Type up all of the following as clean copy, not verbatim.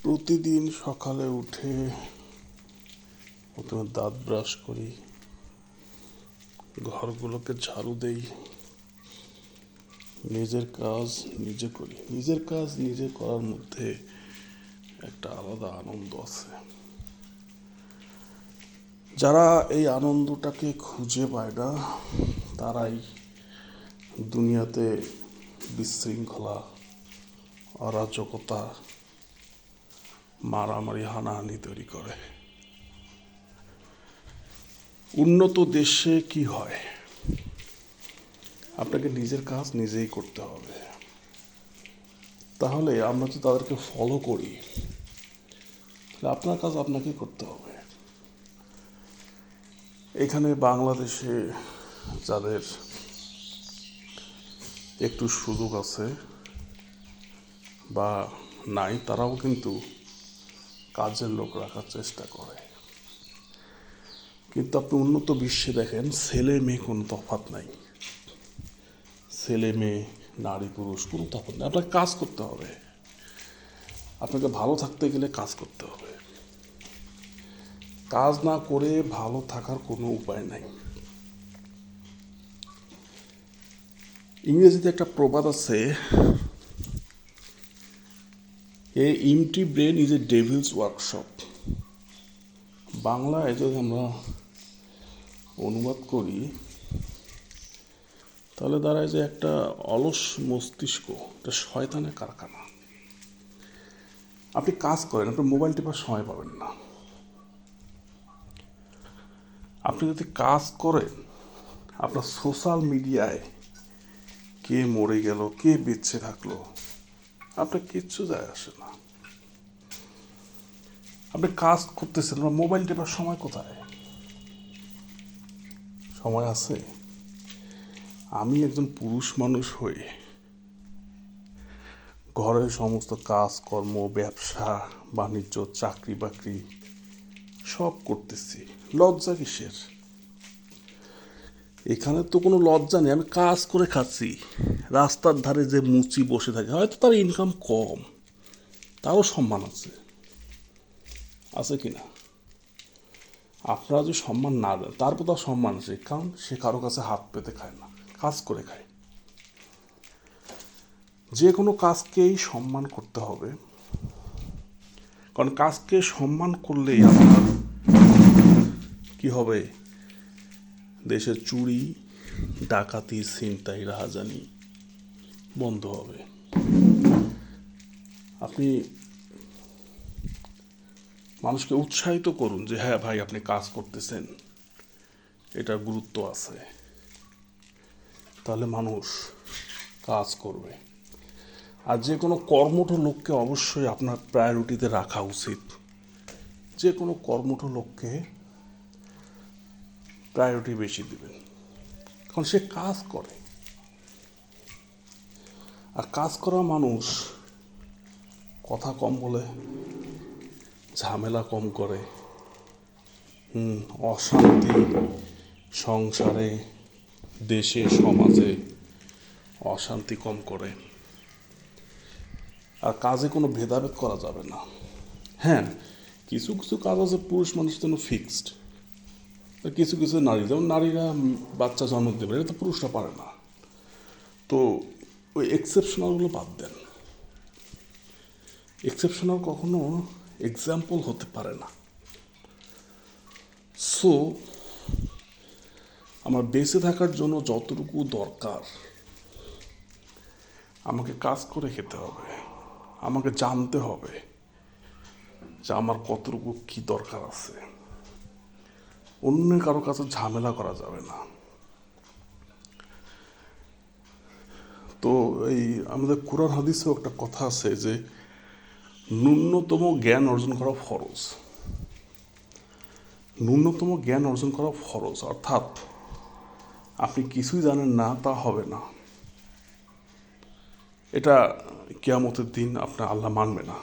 প্রতিদিন সকালে উঠে প্রথমে দাঁত ব্রাশ করি, ঘরগুলোকে ঝাড়ু দেই, নিজের কাজ নিজে করি। নিজের কাজ নিজে করার মধ্যে একটা আলাদা আনন্দ আছে। যারা এই আনন্দটাকে খুঁজে পায় না তারাই দুনিয়াতে বিশৃঙ্খলা, অরাজকতা, মারামারি, হানাহানি তৈরি করে। উন্নত দেশে কি হয়? আপনাকে নিজের কাজ নিজেই করতে হবে। তাহলে আমরা যদি তাদেরকে ফলো করি, তাহলে আপনার কাজ আপনাকেই করতে হবে। এখানে বাংলাদেশে যাদের একটু সুযোগ আছে বা নাই, তারাও কিন্তু কাজের লোক রাখার চেষ্টা করে। কিন্তু আপনি উন্নত বিশ্বে দেখেন, ছেলে মেয়ে কোনো তফাৎ নাই। ছেলে মেয়ে, নারী পুরুষ কোনো তফাৎ নেই। আপনাকে কাজ করতে হবে। আপনাকে ভালো থাকতে গেলে কাজ করতে হবে। কাজ না করে ভালো থাকার কোনো উপায় নাই। ইংরেজিতে একটা প্রবাদ আছে, a empty brain is a devil's workshop. বাংলায় যদি আমরা অনুবাদ করি তাহলে দাঁড়ায় যে একটা অলস মস্তিষ্ক একটা শয়তানের কারখানা। আপনি কাজ করেন, আপনি মোবাইল টিপার সময় পাবেন না। আপনি যদি কাজ করেন, আপনার সোশ্যাল মিডিয়ায় কে মরে গেল, কে বেঁচে থাকলো, আপনার কিচ্ছু যায় আসে না। আপনি কাজ করতেছেন, আপনার মোবাইল টেপার সময় কোথায়? সময় আছে? আমি একজন পুরুষ মানুষ হয়ে ঘরের সমস্ত কাজকর্ম, ব্যবসা বাণিজ্য, চাকরি বাকরি সব করতেছি, লজ্জা কিসের? এখানে তো কোনো লজ্জা নেই। আমি কাজ করে খাচ্ছি। রাস্তার ধারে যে মুচি বসে থাকে, হয়তো তার ইনকাম কম, তারও সম্মান আছে, আছে কি না? আপনারা যদি সম্মান না দেন, তারপর তার সম্মান আছে, কারণ সে কারো কাছে হাত পেতে খায় না, কাজ করে খায়। যে কোনো কাজকেই সম্মান করতে হবে, কারণ কাজকে সম্মান করলেই আপনার কি হবে? দেশের চুরি, ডাকাতি, ছিনতাই, রাহাজানি বন্ধ হবে। আপনি মানুষকে উৎসাহিত করুন যে হ্যাঁ ভাই, আপনি কাজ করতেছেন, এটার গুরুত্ব আছে। তাহলে মানুষ কাজ করবে। আর যে কোনো কর্মঠ লোককে অবশ্যই আপনার প্রায়োরিটিতে রাখা উচিত। যে কোনো কর্মঠ লোককে প্রায়োরিটি বেশি দেবেন, কারণ সে কাজ করে। আর কাজ করা মানুষ কথা কম বলে, ঝামেলা কম করে, অশান্তি সংসারে, দেশে, সমাজে অশান্তি কম করে। আর কাজে কোনো ভেদাভেদ করা যাবে না। হ্যাঁ, কিছু কিছু কাজ আছে পুরুষ মানুষের জন্য ফিক্সড, কিছু কিছু নারী, যেমন নারীরা বাচ্চা জন্ম দেবে, এটা তো পুরুষরা পারে না। তো ওই এক্সেপশনালগুলো বাদ দেন। এক্সেপশনাল কখনো এক্সাম্পল হতে পারে না। সো আমার বেঁচে থাকার জন্য যতটুকু দরকার, আমাকে কাজ করে খেতে হবে। আমাকে জানতে হবে যে আমার কতটুকু কী দরকার আছে। অন্য কারো কাছে ঝামেলা করা যাবে না। তো এই আমাদের কোরআন হাদিসেও একটা কথা আছে যে ন্যূনতম জ্ঞান অর্জন করা ফরজ। ন্যূনতম জ্ঞান অর্জন করা ফরজ, অর্থাৎ আপনি কিছুই জানেন না তা হবে না। এটা কিয়ামতের দিন আপনার আল্লাহ মানবে না।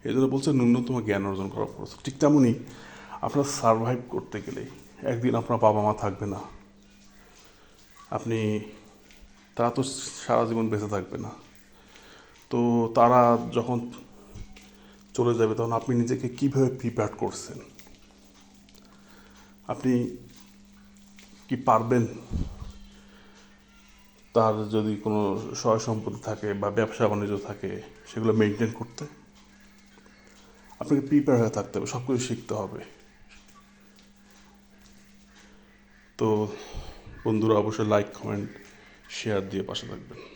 এই জন্য বলছে ন্যূনতম জ্ঞান অর্জন করা ফরজ। ঠিক তেমনই আপনার সারভাইভ করতে গেলে একদিন আপনার বাবা মা থাকবে না, আপনি, তারা তো সারা জীবন বেঁচে থাকবে না। তো তারা যখন চলে যাবে, তখন আপনি নিজেকে কীভাবে প্রিপেয়ার করছেন? আপনি কি পারবেন তার যদি কোনো সয় সম্পত্তি থাকে বা ব্যবসা বাণিজ্য থাকে সেগুলো মেনটেন করতে? আপনাকে প্রিপেয়ার হয়ে থাকতে হবে, সব কিছু শিখতে হবে। তো বন্ধুরা অবশ্যই লাইক, কমেন্ট, শেয়ার দিয়ে পাশে থাকবেন।